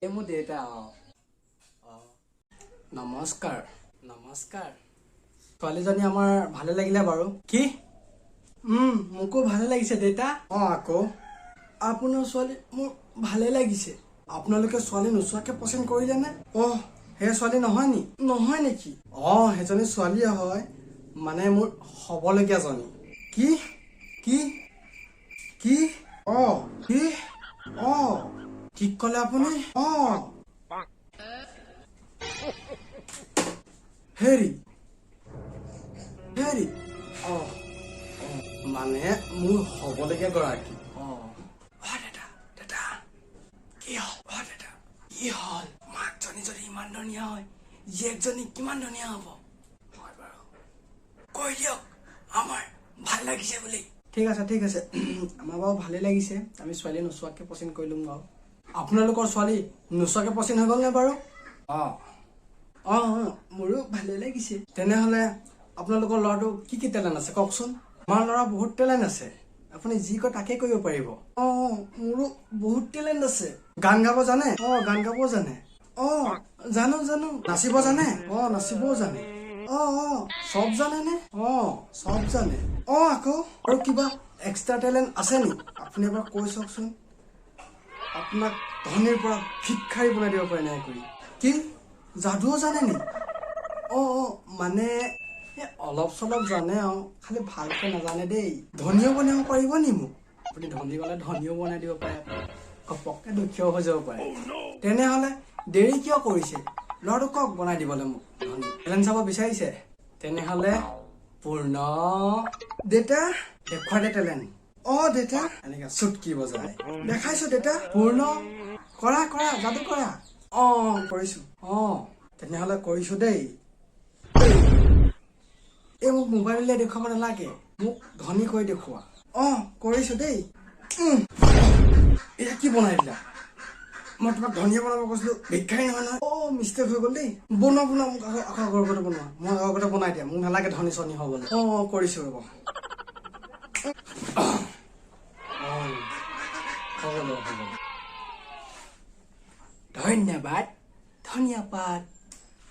এই মোৰ দেউতা নমস্কাৰ নমস্কাৰ ছোৱালীজনী আমাৰ ভালে লাগিলে বাৰু কি মোকো ভালে লাগিছে দেউতা আকৌ আপোনাৰ ছোৱালী মোৰ ভালে লাগিছে আপোনালোকে ছোৱালী নোচোৱাকে পচন্দ কৰিলে নে সেই ছোৱালী নহয় নি নহয় নেকি সেইজনী ছোৱালীয়ে হয় মানে মোৰ হ'বলগীয়া জনী কি কি কি কি ঠিক ক'লে আপুনি হেৰি হেৰি মানে মোৰ হ'বলগীয়া গৰাকী দাদা দাদা কি হ'ল দাদা কি হ'ল মাকজনী যদি ইমান ধুনীয়া হয় জীয়েকজনী কিমান ধুনীয়া হ'ব হয় বাৰু কৈ দিয়ক আমাৰ ভাল লাগিছে বুলি ঠিক আছে আমাৰ বাৰু ভালেই লাগিছে আমি ছোৱালী নোচোৱাকে পচন্দ কৰিলো বাৰু আপোনালোকৰ ছোৱালী নোচোৱাকে পচন্দ হৈ গ'ল নে বাৰু মোৰো ভালে লাগিছে তেনেহ'লে আপোনালোকৰ ল'ৰাটো কি টেলেণ্ট আছে কওকচোন আমাৰ ল'ৰা বহুত টেলেণ্ট আছে আপুনি যি কয় তাকে কৰিব পাৰিব মোৰো বহুত টেলেণ্ট আছে গান গাব জানে গান গাবও জানে জানো নাচিব জানে নাচিবও জানে চব জানে নে চব জানে আকৌ আৰু কিবা এক্সট্ৰা টেলেণ্ট আছে নি আপুনি এবাৰ কৈ চাওকচোন আপোনাক ধনীৰ পৰা ভিক্ষাৰী বনাই দিব পাৰে নাই কৰি কি যাদুও জানে নি মানে অলপ চলপ জানে আৰু খালি ভালকে নাজানে দেই ধনীও বনাব পাৰিব নি মোক আপুনি ধনী গ'লে ধনীও বনাই দিব পাৰে ঘপককে দুখীয়াও হৈ যাব পাৰে তেনেহ'লে দেৰি কিয় কৰিছে ল'ৰাটো কওক বনাই দিবলৈ মোক ধনী টেলেণ্ট চাব বিচাৰিছে তেনেহ'লে পূৰ্ণ দেউতা দেখুৱাই দে টেলেণ্ট দেউতা এনেকে চুটকি বজাই দেখাইছো দেউতা পূৰ্ণ কৰা যাদু কৰা কৰিছো তেনেহ'লে কৰিছো দেই এই মোক মোবাইললৈ দেখুৱাব নালাগে মোক ধনী কৰি দেখুওৱা কৰিছো দেই এতিয়া কি বনাই দিলা মই তোমাক ধনীয়া বনাব কৈছিলো ভিক্ষাৰী নহয় মিষ্টেক হৈ গ'ল দেই বনোৱা মোক আকৌ আগৰগতে বনোৱা মই আগৰগতে বনাই দিয়া মোক নালাগে ধনী চনী হ'বলৈ কৰিছো ৰ'ব হ'ব ধন্যবাদ ধন্যবাদ